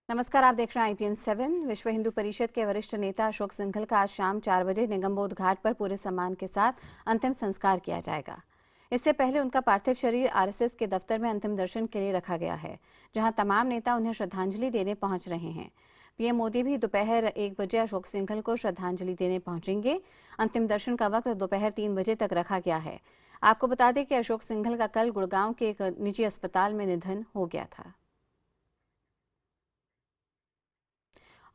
नमस्कार, आप देख रहे हैं IPN7। विश्व हिंदू परिषद के वरिष्ठ नेता अशोक सिंघल का आज शाम 4 बजे निगमबोध घाट पर पूरे सम्मान के साथ अंतिम संस्कार किया जाएगा। इससे पहले उनका पार्थिव शरीर RSS के दफ्तर में अंतिम दर्शन के लिए रखा गया है, जहां तमाम नेता उन्हें श्रद्धांजलि देने पहुंच रहे हैं। PM मोदी भी दोपहर 1 बजे अशोक सिंघल को श्रद्धांजलि देने पहुंचेंगे। अंतिम दर्शन का वक्त दोपहर 3 बजे तक रखा गया है। आपको बता दें कि अशोक सिंघल का कल गुड़गांव के एक निजी अस्पताल में निधन हो गया था।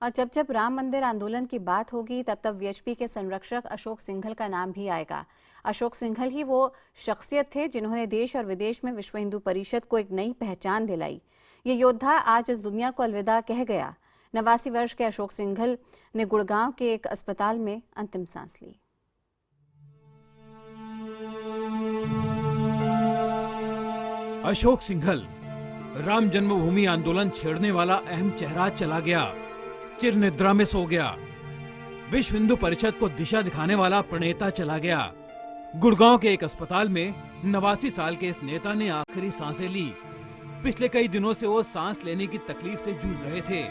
और जब राम मंदिर आंदोलन की बात होगी तब VHP के संरक्षक अशोक सिंघल का नाम भी आएगा। अशोक सिंघल ही वो शख्सियत थे जिन्होंने देश और विदेश में विश्व हिंदू परिषद को एक नई पहचान दिलाई। ये योद्धा आज इस दुनिया को अलविदा कह गया। 89 वर्ष के अशोक सिंघल ने गुड़गांव के एक अस्पताल में अंतिम सांस ली। अशोक सिंघल, राम जन्मभूमि आंदोलन छेड़ने वाला अहम चेहरा चला गया, चिर निद्रा में सो गया। विश्व हिंदू परिषद को दिशा दिखाने वाला प्रणेता चला गया। गुड़गांव के एक अस्पताल में 89 साल के इस नेता ने आखिरी सांसें ली। पिछले कई दिनों से वो सांस लेने की तकलीफ से जूझ रहे थे।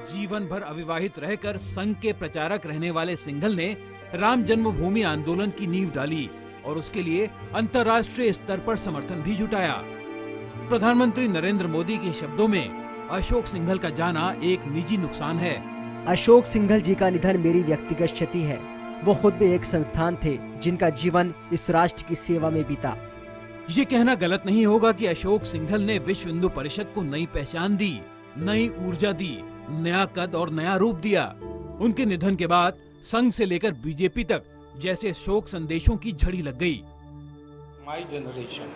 जीवन भर अविवाहित रहकर संघ के प्रचारक रहने वाले सिंघल ने राम जन्मभूमि आंदोलन की नींव डाली और उसके लिए अंतर्राष्ट्रीय स्तर पर समर्थन भी जुटाया। प्रधानमंत्री नरेंद्र मोदी के शब्दों में अशोक सिंघल का जाना एक निजी नुकसान है। अशोक सिंघल जी का निधन मेरी व्यक्तिगत क्षति है। वो खुद भी एक संस्थान थे जिनका जीवन इस राष्ट्र की सेवा में बीता। ये कहना गलत नहीं होगा कि अशोक सिंघल ने विश्व हिंदू परिषद को नई पहचान दी, नई ऊर्जा दी, नया कद और नया रूप दिया। उनके निधन के बाद संघ से लेकर बीजेपी तक जैसे शोक संदेशों की झड़ी लग गई। My generation,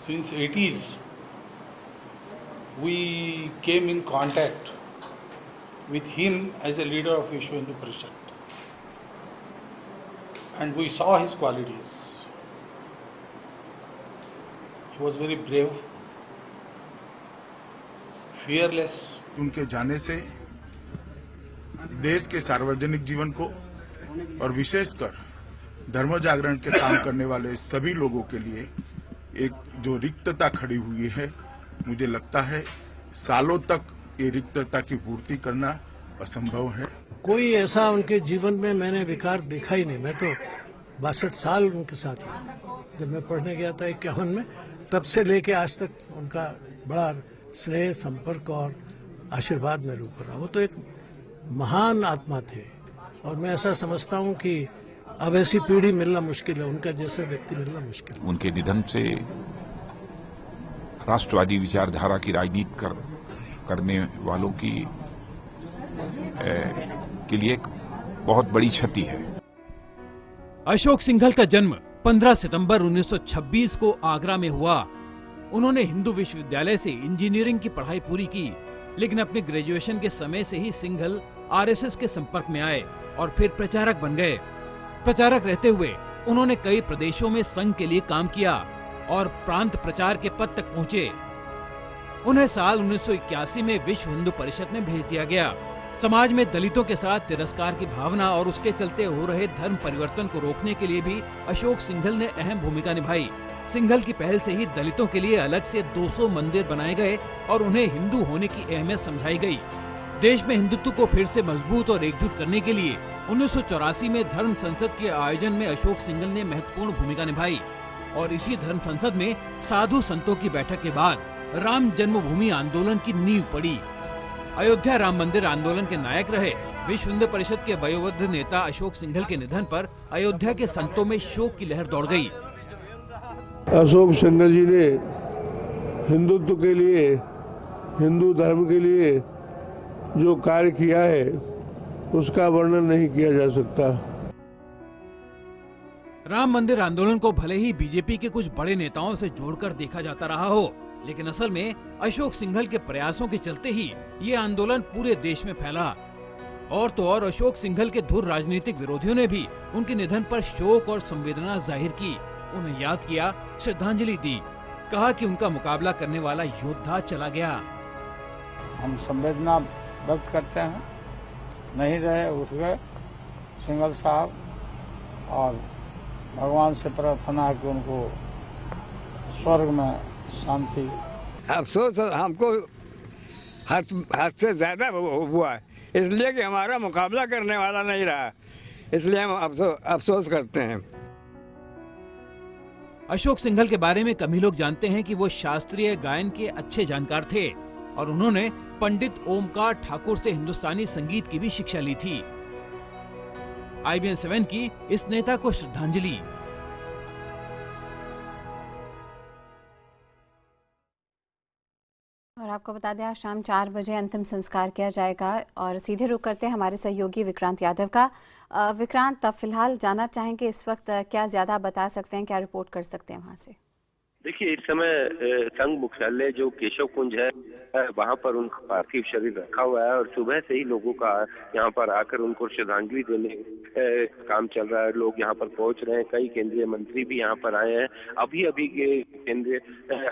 since 80s, we came in contact with him as a leader of Vishwa Hindu Parishad, and we saw his qualities. He was very brave, fearless. उनके जाने से देश के सार्वजनिक जीवन को और विशेषकर धर्म जागरण के काम करने वाले सभी लोगों के लिए एक जो रिक्तता खड़ी हुई है, मुझे लगता है सालों तक ये रिक्तता की पूर्ति करना असंभव है। कोई ऐसा उनके जीवन में मैंने विकार देखा ही नहीं। मैं तो 62 साल उनके साथ रहा। जब मैं पढ़ने गया था 51 में, तब से लेके आज तक उनका बड़ा स्नेह, संपर्क और आशीर्वाद मेरे ऊपर रहा। वो तो एक महान आत्मा थे और मैं ऐसा समझता हूँ कि अब ऐसी पीढ़ी मिलना मुश्किल है, उनका जैसा व्यक्ति मिलना मुश्किल है। उनके निधन से राष्ट्रवादी विचारधारा की राजनीति करने वालों की के लिए एक बहुत बड़ी क्षति है। अशोक सिंघल का जन्म 15 सितंबर 1926 को आगरा में हुआ। उन्होंने हिंदू विश्वविद्यालय से इंजीनियरिंग की पढ़ाई पूरी की, लेकिन अपने ग्रेजुएशन के समय से ही सिंघल RSS के संपर्क में आए और फिर प्रचारक बन गए। प्रचारक रहते हुए उन्होंने कई प्रदेशों में संघ के लिए काम किया और प्रांत प्रचार के पद तक पहुंचे। उन्हें साल 1981 में विश्व हिंदू परिषद में भेज दिया गया। समाज में दलितों के साथ तिरस्कार की भावना और उसके चलते हो रहे धर्म परिवर्तन को रोकने के लिए भी अशोक सिंघल ने अहम भूमिका निभाई। सिंघल की पहल से ही दलितों के लिए अलग से 200 मंदिर बनाए गए और उन्हें हिंदू होने की अहमियत समझाई गई। देश में हिंदुत्व को फिर से मजबूत और एकजुट करने के लिए 1984 में धर्म संसद के आयोजन में अशोक सिंघल ने महत्वपूर्ण भूमिका निभाई और इसी धर्म संसद में साधु संतों की बैठक के बाद राम जन्मभूमि आंदोलन की नींव पड़ी। अयोध्या राम मंदिर आंदोलन के नायक रहे विश्व हिंदू परिषद के वयोवृद्ध नेता अशोक सिंघल के निधन पर अयोध्या के संतों में शोक की लहर दौड़ गई। अशोक सिंघल जी ने हिंदुत्व के लिए, हिंदू धर्म के लिए जो कार्य किया है उसका वर्णन नहीं किया जा सकता। राम मंदिर आंदोलन को भले ही बीजेपी के कुछ बड़े नेताओं से जोड़कर देखा जाता रहा हो, लेकिन असल में अशोक सिंघल के प्रयासों के चलते ही ये आंदोलन पूरे देश में फैला। और तो और अशोक सिंघल के धुर राजनीतिक विरोधियों ने भी उनके निधन पर शोक और संवेदना जाहिर की, उन्हें याद किया, श्रद्धांजलि दी, कहा कि उनका मुकाबला करने वाला योद्धा चला गया। हम संवेदना व्यक्त करते हैं, नहीं रहे, उठ गए सिंघल साहब, और भगवान से प्रार्थना है कि उनको स्वर्ग में शांति। अफसोस हमको हद से ज़्यादा हुआ है, इसलिए कि हमारा मुकाबला करने वाला नहीं रहा, इसलिए हम अफसोस करते हैं। अशोक सिंघल के बारे में कम ही लोग जानते हैं कि वो शास्त्रीय गायन के अच्छे जानकार थे और उन्होंने पंडित ओमकार ठाकुर से हिंदुस्तानी संगीत की भी शिक्षा ली थी। IBN 7 की इस नेता को श्रद्धांजलि। और आपको बता दें आज शाम 4 बजे अंतिम संस्कार किया जाएगा और सीधे रुख करते हैं हमारे सहयोगी विक्रांत यादव का। विक्रांत, फिलहाल जानना चाहेंगे इस वक्त क्या ज़्यादा बता सकते हैं, क्या रिपोर्ट कर सकते हैं वहाँ से? देखिए, इस समय संघ मुख्यालय जो केशव कुंज है वहां पर उनका पार्थिव शरीर रखा हुआ है और सुबह से ही लोगों का यहाँ पर आकर उनको श्रद्धांजलि देने काम चल रहा है। लोग यहाँ पर पहुंच रहे हैं, कई केंद्रीय मंत्री भी यहाँ पर आए हैं। अभी अभी के केंद्रीय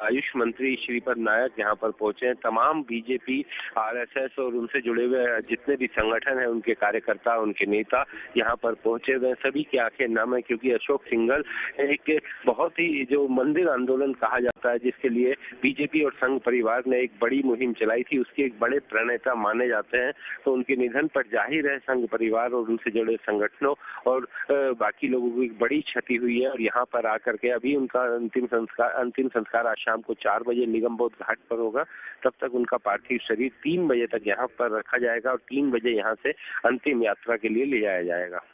आयुष मंत्री श्रीपद नायक यहाँ पर पहुंचे हैं। तमाम बीजेपी, RSS और उनसे जुड़े हुए जितने भी संगठन हैं, उनके कार्यकर्ता, उनके नेता यहाँ पर पहुंचे हुए। सभी की आंखें नम है क्योंकि अशोक सिंघल एक बहुत ही जो मंदिर आंदोलन कहा जाता है, जिसके लिए बीजेपी और संघ परिवार ने एक बड़ी मुहिम चलाई थी, उसके एक बड़े प्रणेता माने जाते हैं। तो उनके निधन पर जाहिर है संघ परिवार और उनसे जुड़े संगठनों और बाकी लोगों को एक बड़ी क्षति हुई है। और यहाँ पर आकर के अभी उनका अंतिम संस्कार आज शाम को 4 बजे निगमबोध घाट पर होगा। तब तक उनका पार्थिव शरीर 3 बजे तक यहाँ पर रखा जाएगा और 3 बजे यहाँ से अंतिम यात्रा के लिए ले जाया जाएगा।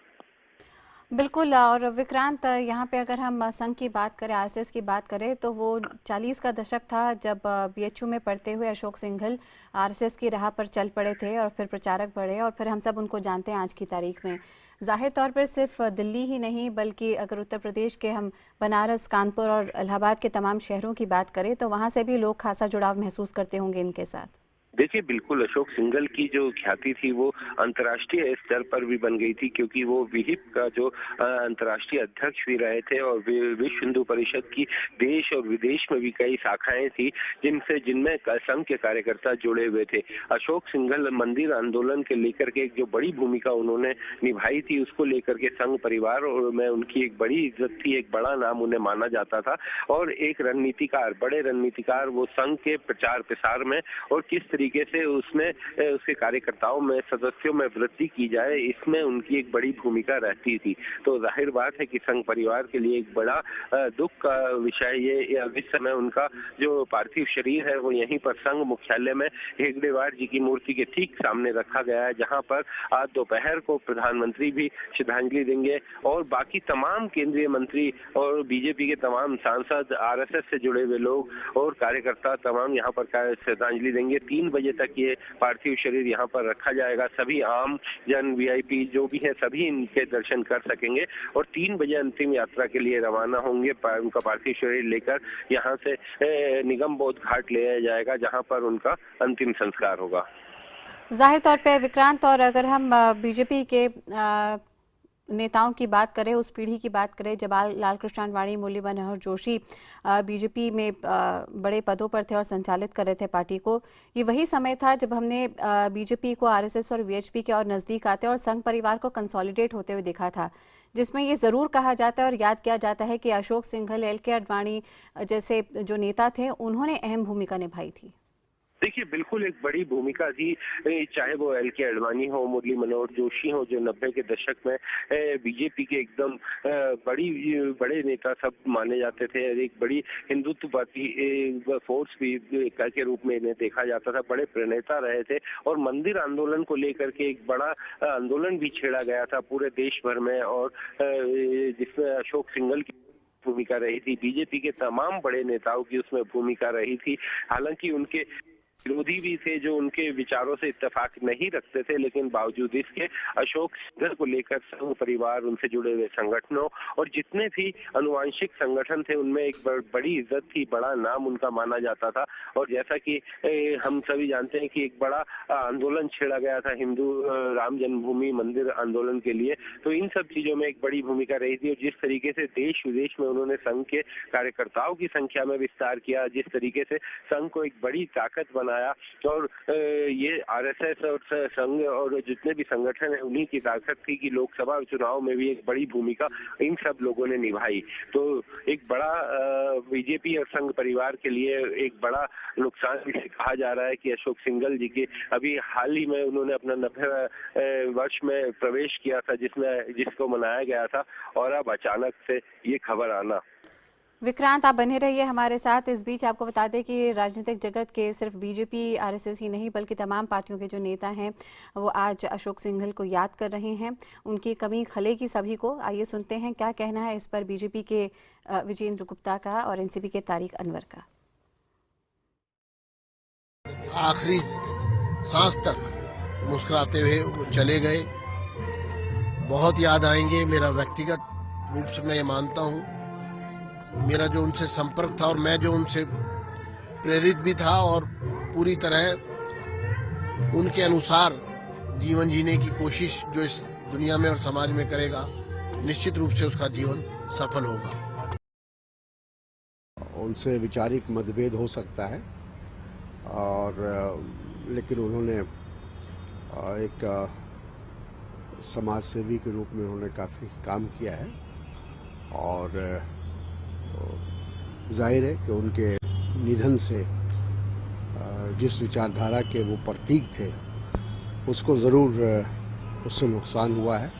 बिल्कुल। और विक्रांत, यहाँ पे अगर हम संघ की बात करें, RSS की बात करें, तो वो 40 का दशक था जब BHU में पढ़ते हुए अशोक सिंघल RSS की राह पर चल पड़े थे और फिर प्रचारक बढ़े और फिर हम सब उनको जानते हैं आज की तारीख में। जाहिर तौर पर सिर्फ दिल्ली ही नहीं बल्कि अगर उत्तर प्रदेश के हम बनारस, कानपुर और इलाहाबाद के तमाम शहरों की बात करें तो वहाँ से भी लोग खासा जुड़ाव महसूस करते होंगे इनके साथ। देखिए, बिल्कुल अशोक सिंघल की जो ख्याति थी वो अंतर्राष्ट्रीय स्तर पर भी बन गई थी क्योंकि वो विहिप का जो अंतर्राष्ट्रीय अध्यक्ष भी रहे थे और विश्व हिंदू परिषद की देश और विदेश में भी कई शाखाएं थी जिनमें संघ के कार्यकर्ता जुड़े हुए थे। अशोक सिंघल मंदिर आंदोलन के लेकर के एक जो बड़ी भूमिका उन्होंने निभाई थी, उसको लेकर के संघ परिवार में उनकी एक बड़ी इज्जत थी, एक बड़ा नाम उन्हें माना जाता था और एक रणनीतिकार, बड़े रणनीतिकार वो संघ के प्रचार प्रसार में और किस तरीके से उसमें उसके कार्यकर्ताओं में, सदस्यों में वृद्धि की जाए, इसमें उनकी एक बड़ी भूमिका रहती थी। तो जाहिर बात है कि संघ परिवार के लिए एक बड़ा दुख का विषय ये इस समय उनका जो पार्थिव शरीर है वो यहीं पर संघ मुख्यालय में हेगड़ेवार जी की मूर्ति के ठीक सामने रखा गया है, जहां पर आज दोपहर को प्रधानमंत्री भी श्रद्धांजलि देंगे और बाकी तमाम केंद्रीय मंत्री और बीजेपी के तमाम सांसद, RSS से जुड़े हुए लोग और कार्यकर्ता तमाम यहाँ पर श्रद्धांजलि देंगे। 3 बजे तक ये पार्थिव शरीर यहाँ पर रखा जाएगा। सभी आम जन, VIP जो भी है सभी इनके दर्शन कर सकेंगे और 3 बजे अंतिम यात्रा के लिए रवाना होंगे। उनका पार्थिव शरीर लेकर यहाँ से निगमबोध घाट ले जाया जाएगा जहाँ पर उनका अंतिम संस्कार होगा। जाहिर तौर पे विक्रांत, और अगर हम बीजेपी के नेताओं की बात करें, उस पीढ़ी की बात करें, जवाहरलाल कृष्ण आडवाणी, मुरली मनोहर जोशी बीजेपी में बड़े पदों पर थे और संचालित कर रहे थे पार्टी को, ये वही समय था जब हमने बीजेपी को RSS और VHP के और नज़दीक आते और संघ परिवार को कंसोलिडेट होते हुए देखा था, जिसमें ये ज़रूर कहा जाता है और याद किया जाता है कि अशोक सिंघल, LK आडवाणी जैसे जो नेता थे उन्होंने अहम भूमिका निभाई थी। देखिए, बिल्कुल एक बड़ी भूमिका थी, चाहे वो LK आडवाणी हो, मुरली मनोहर जोशी हो, जो 90 के दशक में बीजेपी के एकदम बड़े नेता सब माने जाते थे। एक बड़ी हिंदुत्ववादी फोर्स भी के रूप में इन्हें देखा जाता था, बड़े प्रणेता रहे थे और मंदिर आंदोलन को लेकर के एक बड़ा आंदोलन भी छेड़ा गया था पूरे देश भर में और जिसमें अशोक सिंघल की भूमिका रही थी। बीजेपी के तमाम बड़े नेताओं की उसमें भूमिका रही थी। हालांकि उनके विरोधी भी थे जो उनके विचारों से इत्तेफाक नहीं रखते थे, लेकिन बावजूद इसके अशोक सिंघल को लेकर संघ परिवार, उनसे जुड़े हुए संगठनों और जितने भी अनुवांशिक संगठन थे उनमें एक बड़ी इज्जत थी, बड़ा नाम उनका माना जाता था। और जैसा कि हम सभी जानते हैं कि एक बड़ा आंदोलन छेड़ा गया था हिंदू राम जन्मभूमि मंदिर आंदोलन के लिए, तो इन सब चीजों में एक बड़ी भूमिका रही थी। और जिस तरीके से देश विदेश में उन्होंने संघ के कार्यकर्ताओं की संख्या में विस्तार किया, जिस तरीके से संघ को एक बड़ी ताकत मनाया। और ये आरएसएस और संघ और जितने भी संगठन है उन्हीं की ताकत थी कि लोकसभा चुनाव में भी एक बड़ी भूमिका इन सब लोगों ने निभाई। तो एक बड़ा बीजेपी और संघ परिवार के लिए एक बड़ा नुकसान इसे कहा जा रहा है कि अशोक सिंघल जी के अभी हाल ही में उन्होंने अपना 90 वर्ष में प्रवेश किया था जिसको मनाया गया था, और अब अचानक से ये खबर आना। विक्रांत, आप बने रहिए हमारे साथ। इस बीच आपको बता दें कि राजनीतिक जगत के सिर्फ बीजेपी आरएसएस ही नहीं बल्कि तमाम पार्टियों के जो नेता हैं वो आज अशोक सिंघल को याद कर रहे हैं। उनकी कमी खलेगी सभी को। आइए सुनते हैं क्या कहना है इस पर बीजेपी के विजेंद्र गुप्ता का और एनसीपी के तारिक अनवर का। आखिरी सांस तक मुस्कुराते हुए वो चले गए। बहुत याद आएंगे। मेरा व्यक्तिगत रूप से मैं ये मानता हूँ, मेरा जो उनसे संपर्क था और मैं जो उनसे प्रेरित भी था और पूरी तरह उनके अनुसार जीवन जीने की कोशिश जो इस दुनिया में और समाज में करेगा, निश्चित रूप से उसका जीवन सफल होगा। उनसे वैचारिक मतभेद हो सकता है और लेकिन उन्होंने एक समाज सेवी के रूप में उन्होंने काफ़ी काम किया है और जाहिर है कि उनके निधन से जिस विचारधारा के वो प्रतीक थे उसको ज़रूर उससे नुकसान हुआ है।